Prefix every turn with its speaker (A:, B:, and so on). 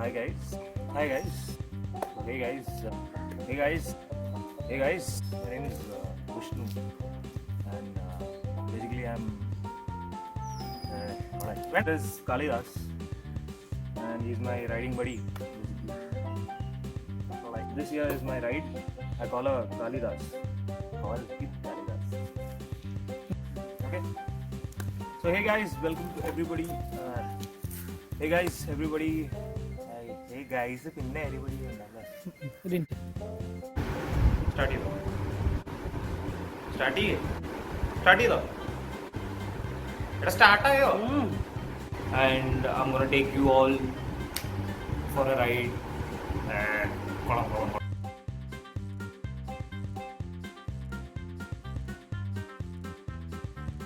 A: Hi guys. Hi guys. Hey guys. Hey guys. Hey guys. My name is Vishnu, and basically I'm. Alright. This is Kalidas, and he's my riding buddy. So like this here is my ride. I call her Kalidas. Call it Kalidas. Okay. So hey guys, welcome to everybody. Hey guys, everybody. Hey guys, പിന്നെ everybody ഉണ്ടല്ലേ? Start ചെയ്തോ? എടാ start ആയോ? And I'm gonna take you all for a ride. കൊള്ളാം.